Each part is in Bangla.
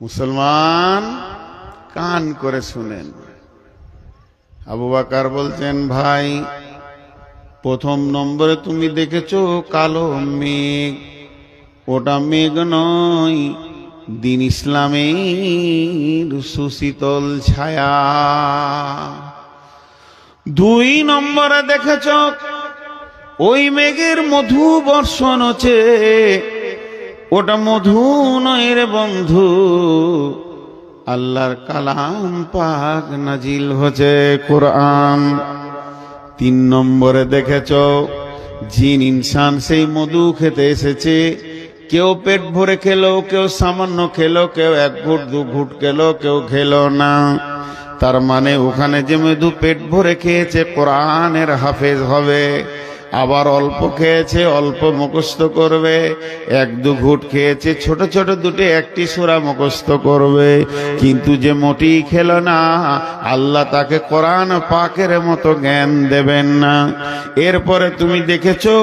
মুসলমান কান করে শুনেন। আবু বকর বলছেন, ভাই প্রথম নম্বরে তুমি দেখেছো কালো মেঘ, ওটা মেঘ নয়, দিন ইসলামের সুশীতল ছায়া। দুই নম্বরে দেখেছ ওই মেঘের মধু বর্ষণ হচ্ছে, ওটা মধু নয় রে বন্ধু, আল্লাহর কালাম পাক নাজিল হচ্ছে, কোরআন। তিন নম্বরে দেখেছ জিন ইনসান সেই মধু খেতে এসেছে, কেউ পেট ভরে খেলো, কেউ সামান্য খেলো, কেউ এক ঘুট দু ঘুট খেলো, কেউ খেলো না। তার মানে ওখানে যে মধু পেট ভরে খেয়েছে কোরআনের হাফেজ হবে, আবার অল্প খেয়েছে অল্প মুখস্থ করবে, এক দু ঘুট খেয়েছে ছোট ছোট দুটি একটি সূরা মুখস্থ করবে। কিন্তু যে মোটি খেলো না, আল্লাহ তাকে কোরআন পাকের মতো জ্ঞান দেবেন না। এরপরে তুমি দেখেছো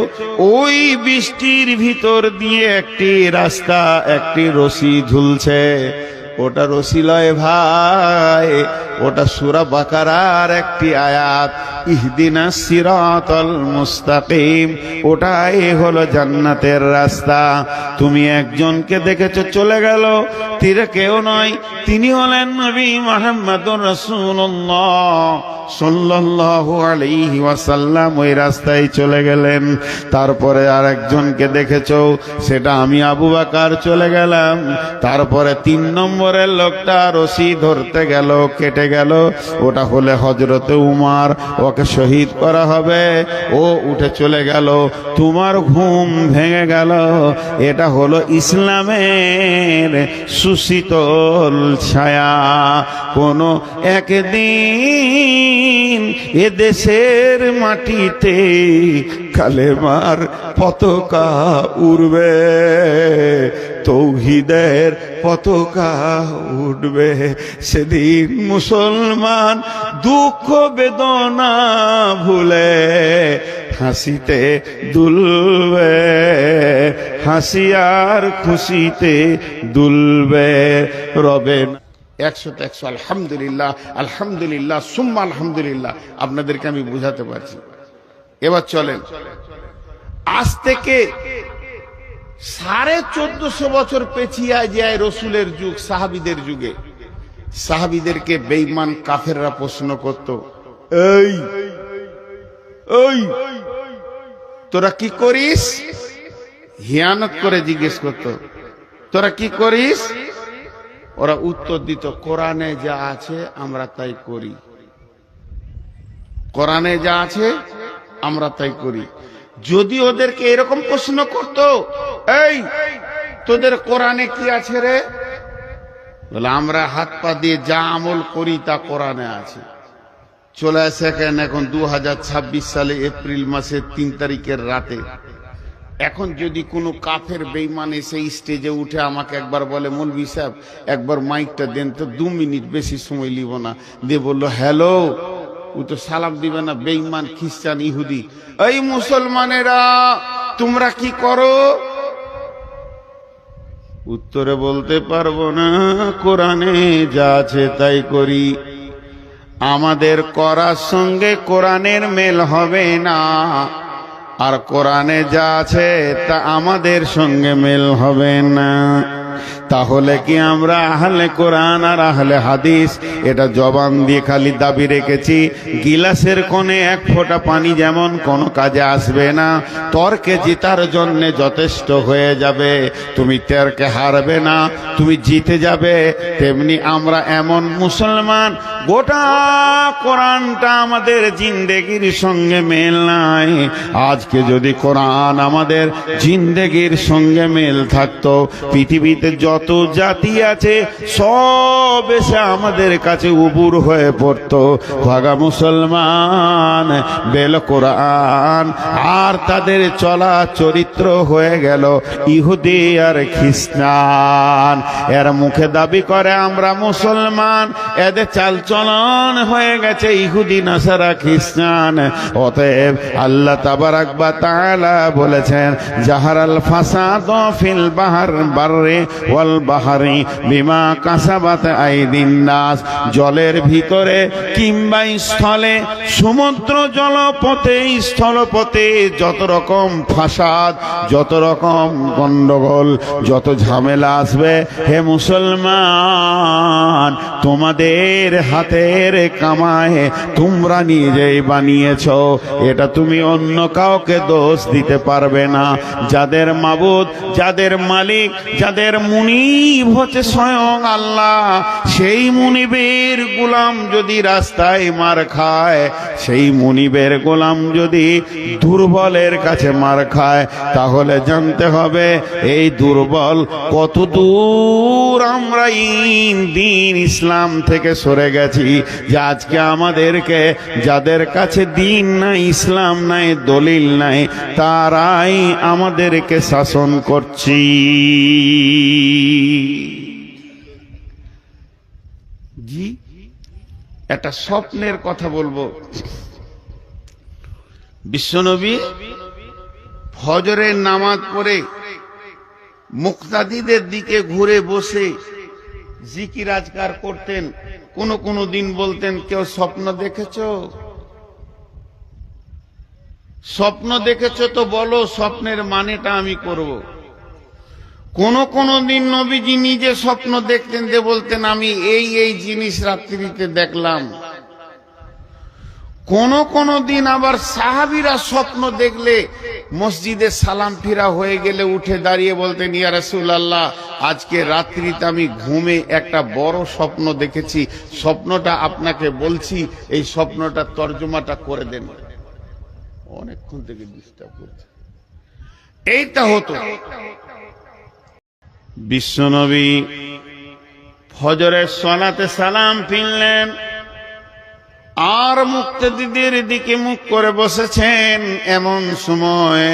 ওই বৃষ্টির ভিতর দিয়ে একটি রাস্তা, একটি রশি ঝুলছে, ওটা রশি লয় ভাই, ওটা সূরা বাকারার একটি আয়াত, ইহদিনাস সিরাতাল মুস্তাকিম। ওটাই হলো জান্নাতের রাস্তা। তুমি একজনকে দেখেছো চলে গেল, তিনি কেউ নয়, তিনি হলেন নবী মুহাম্মদুর রাসূলুল্লাহ সাল্লাল্লাহু আলাইহি ওয়াসাল্লাম। ওই রাস্তায় চলে গেলেন। তারপরে আর একজনকে দেখেছো, সেটা আমি আবু বকর চলে গেলাম। তারপরে তিন নম্বরের লোকটা রশি ধরতে গেল, কেটে গেল, ওটা হলে হযরতে উমর, ওকে শহীদ করা হবে, ও উঠে চলে গেল। তোমার ঘুম ভেঙে গেল। এটা হলো ইসলামের সুশীতল ছায়া। কোনো একদিন এ দেশের মাটিতে কালেমার পতাকা উড়বে, তৌহিদের পতাকা উঠবে। সেদিন মুসলমান দুঃখ বেদনা ভুলে হাসিতে দুলবে, হাসি আর খুশিতে দুলবে। রবে 100 আলহামদুলিল্লাহ, আলহামদুলিল্লাহ, সুম্মা আলহামদুলিল্লাহ। আপনাদেরকে আমি বুঝাতে পারছি। এবার চলেন, আজ থেকে 1450 বছর পেছিয়ে যায় রসুলের যুগ, সাহাবীদের যুগে। সাহাবীদেরকে বেঈমান কাফেররা প্রশ্ন করত, এই এই তোরা কি করিস? হিয়ানত করে জিজ্ঞেস করত, তোরা কি করিস? ওরা উত্তর দিত, কোরআনে যা আছে আমরা তাই করি, কোরআনে যা আছে আমরা তাই করি। যদি ওদেরকে এরকম প্রশ্ন করত, এই তোদের কোরআনে কি আছে রে? বলে আমরা হাত পা দিয়ে যা আমল করি তা কোরআনে আছে। চলে আসে এখন 2026 সালে এপ্রিল মাসের 3 তারিখের রাতে। এখন যদি কোনো কাফের বেঈমান এসে স্টেজে উঠে আমাকে একবার বলে, মৌলভী সাহেব একবার মাইকটা দেন তো, 2 মিনিট, বেশি সময় লিব না, দিয়ে বললো হ্যালো, ও তো সালাম দিবে না, বেঈমান খ্রিস্টান ইহুদি। এই মুসলমানেরা তোমরা কি করো? উত্তরে বলতে পারবো না, কোরআনে যা আছে তাই করি। আমাদের করার সঙ্গে কোরআনের মেল হবে না, আর কোরআনে যা আছে তা আমাদের সঙ্গে মেল হবে না। তাহলে কি আমরা আহলে কোরআন আর আহলে হাদিস এটা জবান দিয়ে খালি দাবি রেখেছি? গিলাসের কোণে এক ফোঁটা পানি যেমন কোনো কাজে আসবে না, তর্কে জিতার জন্য যথেষ্ট হয়ে যাবে, তুমি তর্কে হারবে না, তুমি জিতে যাবে। তেমনি আমরা এমন মুসলমান, গোটা কোরআনটা আমাদের জিন্দেগির সঙ্গে মেল নাই। আজকে যদি কোরআন আমাদের জিন্দেগির সঙ্গে মেল থাকতো, পৃথিবীতে যত জাতি আছে সব এসে আমাদের কাছে উবুর হয়ে পড়তো। ভাগা মুসলমান বেল কোরআন, আর তাদের চলা চরিত্র হয়ে গেল ইহুদি আর খ্রিস্টান। এর মুখে দাবি করে আমরা মুসলমান, এদের চাল চলন হয়ে গেছে ইহুদি নাসারা খ্রিস্টান। অতএব আল্লাহ তাবারাক ওয়া তাআলা বলেছেন, জাহারাল ফাসাদ ফিল বাররি ওয়াল বাহরি বিমা কাসাবাত আইদিন নাস। জলের ভিতরে কিংবা স্থলে, সমুদ্র জলপথে স্থলপথে যত রকম ফাসাদ, যত রকম গন্ডগোল, যত ঝামেলা আসবে, হে মুসলমান, তোমাদের হাতের কামায় তোমরা নিজেই বানিয়েছ। এটা তুমি অন্য কাউকে দোষ দিতে পারবে না। যাদের মাবুদ, যাদের মালিক, যাদের মুনিব হচ্ছে স্বয়ং আল্লাহ, সেই মুনিবের গোলাম যদি রাস্তায় মার খায়, সেই মুনিবের গোলাম যদি দুর্বলের কাছে মার খায়, তাহলে জানতে হবে এই দুর্বল কত দূর আমরা দিন ইসলাম থেকে সরে গেছি, যে আজকে আমাদেরকে যাদের কাছে দিন নাই, ইসলাম নাই, দলিল নাই, তারাই আমাদেরকে শাসন করছি। জি, একটা স্বপ্নের কথা বলবো। বিশ্বনবী ফজরের নামাজ পড়ে মুক্তাদিদের দিকে ঘুরে বসে জিকির আজকার করতেন। কোন দিন বলতেন, কেউ স্বপ্ন দেখেছো? স্বপ্ন দেখেছো তো বলো, স্বপ্নের মানেটা আমি করব। কোন দিন নবীজি নিজে স্বপ্ন দেখতেন, যে বলতেন আমি এই জিনিস রাত্রিতে দেখলাম। কোন দিন আবার সাহাবীরা স্বপ্ন দেখলে মসজিদে সালাম ফিরা হয়ে গেলে উঠে দাঁড়িয়ে বলতেন, ইয়া রাসূলুল্লাহ, আজকে রাত্রিতে আমি ঘুমে একটা বড় স্বপ্ন দেখেছি, স্বপ্নটা আপনাকে বলছি, এই স্বপ্নটা তর্জমাটা করে দেন। অনেকক্ষণ থেকে ডিস্টার্ব করছে। এইটা হতো। বিশ্বনবী ফজরের সালাতে সালাম ফিরলেন, আর মুক্তাদিদের দিকে মুখ করে বসেছেন। এমন সময়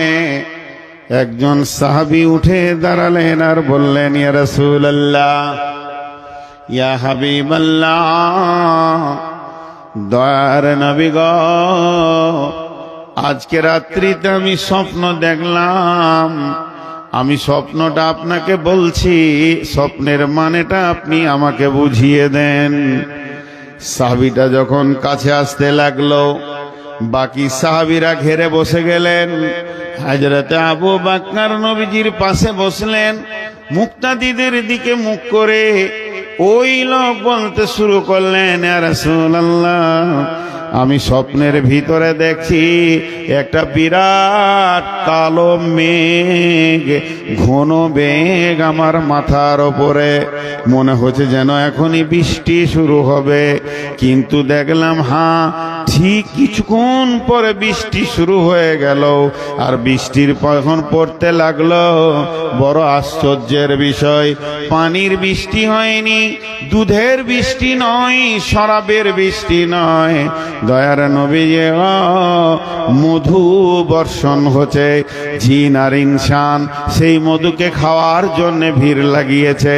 একজন সাহাবী উঠে দাঁড়ালেন আর বললেন, ইয়া রাসূলুল্লাহ, ইয়া হাবিবাল্লাহ, দয়ার নবী গো, আজকে রাত্রিতে আমি স্বপ্ন দেখলাম। আমি স্বপ্নটা আপনাকে বলছি, স্বপ্নের মানেটা আপনি আমাকে বুঝিয়ে দেন। সাহাবীটা যখন কাছে আসতে লাগলো, বাকি সাহাবীরা ঘেরে বসে গেলেন। হযরতে আবু বকর নবীজির পাশে বসলেন। মুক্তাদিদের দিকে মুখ করে ওই লোক বলতে শুরু করলেন, ইয়া রাসূলুল্লাহ, আমি স্বপ্নের ভিতরে দেখছি একটা বিরাট কালো মেঘ, ঘন মেঘ আমার মাথার ওপরে। মনে হচ্ছে যেন এখনই বৃষ্টি শুরু হবে, কিন্তু দেখলাম ঠিক কিছুক্ষণ পরে বৃষ্টি শুরু হয়ে গেল। আর বৃষ্টির যখন পড়তে লাগলো, বড় আশ্চর্যের বিষয়, পানির বৃষ্টি হয়নি, দুধের বৃষ্টি নয়, শরাবের বৃষ্টি নয়, দয়ার নবী, মধু বর্ষণ হচ্ছে। জিন আর ইনসান সেই মধুকে খাওয়ার জন্য ভিড় লাগিয়েছে।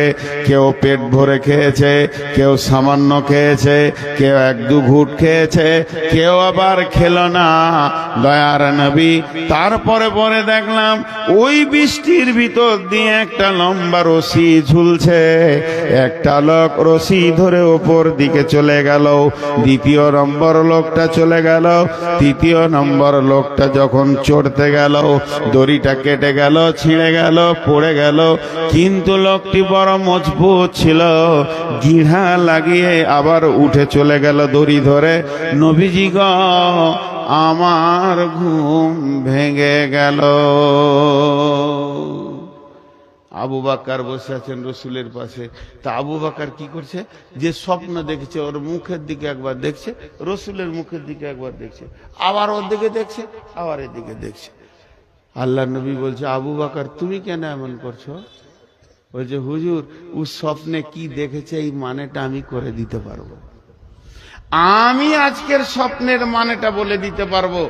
কেউ পেট ভরে খেয়েছে, কেউ সামান্য খেয়েছে, কেউ এক দু ঘুট খেয়েছে, কেউ আবার খেলো না, দয়ার নবী। তারপরে পরে দেখলাম ওই বৃষ্টির ভিতর দিয়ে একটা লম্বা রশি ঝুলছে। একটা লোক রশি ধরে ওপর দিকে চলে গেল, দ্বিতীয় নম্বর লোকটা চলে গেল, তৃতীয় নম্বর লোকটা যখন চড়তে গেল, দড়িটা কেটে গেল, ছিঁড়ে গেল, পড়ে গেল। কিন্তু লোকটি বড় মজবুত ছিল, গিঁড়া লাগিয়ে আবার উঠে চলে গেল দড়ি ধরে। নবীজি গো, আমার ঘুম ভেঙে গেল। আবু বকর বসে আছেন রসুলের পাশে। তা আবু বকর কি করছে, যে স্বপ্ন দেখেছে ওর মুখের দিকে একবার দেখছে, রসুলের মুখের দিকে একবার দেখছে, আবার ওর দিকে দেখছে, আবার এদিকে দেখছে। আল্লাহ নবী বলছে, আবু বকর তুমি কেন এমন করছো? বলছে, হুজুর, ও স্বপ্নে কি দেখেছে এই মানেটা আমি করে দিতে পারবো। আমি আজকের স্বপ্নের মানেটা বলে দিতে পারবো,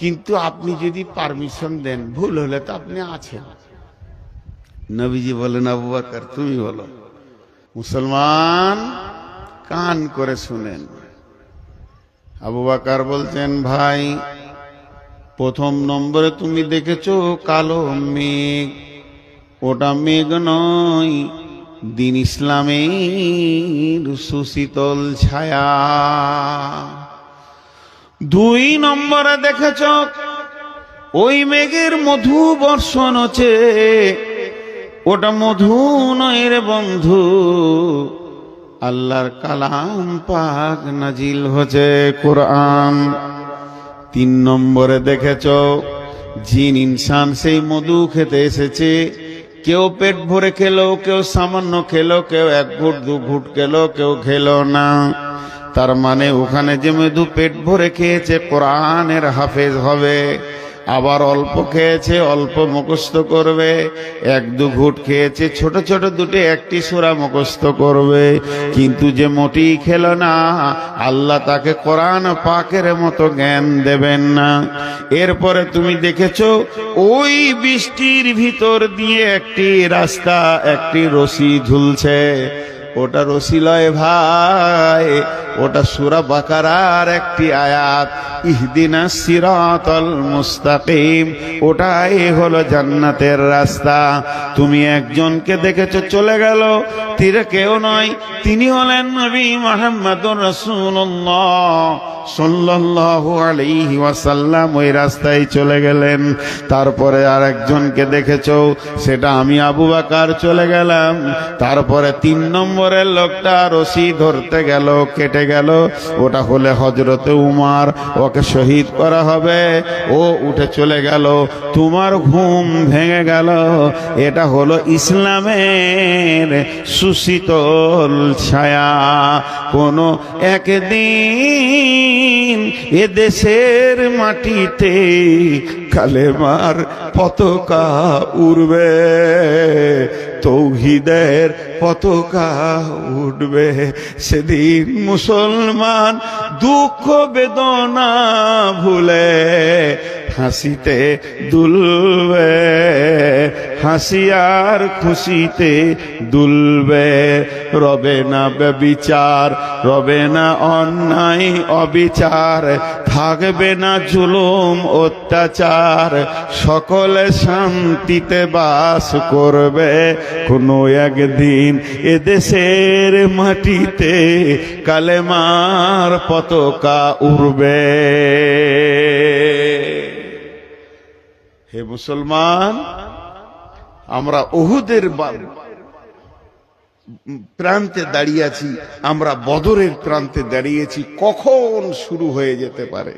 কিন্তু আপনি যদি পারমিশন দেন, ভুল হলে তো আপনি আছেন। নবীজি বলেন, আবু বকর তুমি বলো। মুসলমান, কান করে শুনেন। আবু বকর বলছেন, ভাই প্রথম নম্বরে তুমি দেখেছো কালো মেঘ, ওটা মেঘ নয়, দিন ইসলামের সুশীতল ছায়া। দুই নম্বরে দেখেছ ওই মেঘের মধু বর্ষণ হচ্ছে, ওটা মধু নয় রে বন্ধু, আল্লাহর কালাম পাক নাজিল হচ্ছে কোরআন। তিন নম্বরে দেখেছ জিন ইনসান সেই মধু খেতে এসেছে, কেউ পেট ভরে খেলো, কেউ সামান্য খেলো, কেউ এক ঘুট দু ঘুট খেলো, কেউ খেলো না। তার মানে ওখানে যে মধু পেট ভরে খেয়েছে কোরআনের হাফেজ হবে, আবার অল্প খেয়েছে অল্প মুখস্থ করবে, এক দু ঘুট খেয়েছে ছোট ছোট দুটি একটি সূরা মুখস্থ করবে। কিন্তু যে মোটি খেলো না, আল্লাহ তাকে কোরআন পাকের মতো জ্ঞান দেবেন না। এরপরে তুমি দেখেছো ওই বৃষ্টির ভিতর দিয়ে একটি রাস্তা, একটি রশি ঝুলছে, ওটা রশি লয় ভাই, ওটা সূরা বাকারার একটি আয়াত, ইহদিনাস সিরাতাল মুস্তাকিম। ওটাই হলো জান্নাতের রাস্তা। তুমি একজনকে দেখেছো চলে গেল, তীরে কেউ নয়, তিনি হলেন নবী মুহাম্মদুর রাসূলুল্লাহ সাল্লাল্লাহু আলাইহি ওয়াসাল্লাম। ওই রাস্তায় চলে গেলেন। তারপরে আর একজনকে দেখেছো, সেটা আমি আবু বকর চলে গেলাম। তারপরে তিন নম্বরের লোকটা রশি ধরতে গেল, কেটে গেল, ওটা হলে হযরতে উমর, ওকে শহীদ করা হবে, ও উঠে চলে গেল। তোমার ঘুম ভেঙে গেল। এটা হলো ইসলামের সুশীতল ছায়া। কোনো একদিন এ দেশের মাটিতে কালেমার পতাকা উড়বে, তৌহিদের পতাকা উঠবে। সেদিন মুসলমান দুঃখ বেদনা ভুলে হাসিতে দুলবে, হাসি আর খুশিতে দুলবে। রবে না ব্যভিচার, রবে না অন্যায় অবিচার, থাকবে না জুলুম অত্যাচার, সকলে শান্তিতে বাস করবে। কোনো একদিন এদেশের মাটিতে কালেমার পতাকা উড়বে। হে মুসলমান, আমরা উহুদের প্রান্তে দাঁড়িয়ে আছি, আমরা বদরের প্রান্তে দাঁড়িয়েছি। কখন শুরু হয়ে যেতে পারে।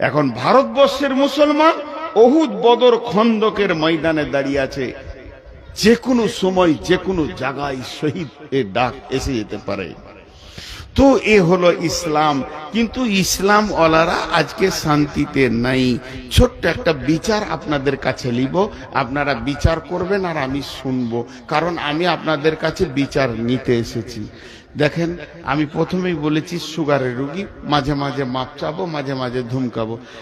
এখন ভারতবর্ষের মুসলমান উহুদ বদর খন্দকের ময়দানে দাঁড়িয়ে আছে। যে কোনো সময় যে কোনো জায়গায় শহীদ এর ডাক এসে যেতে পারে। তো এ হলো ইসলাম। কিন্তু ইসলাম ওয়ালারা আজকে শান্তিতে নাই। ছোট্ট একটা বিচার আপনাদের কাছে নিব, আপনারা বিচার করবেন আর আমি শুনবো, কারণ আমি আপনাদের কাছে বিচার নিতে এসেছি। দেখেন, আমি প্রথমেই বলেছি সুগারের রোগী, মাঝে মাঝে মাপ চাবো, মাঝে মাঝে ধুমকাবো।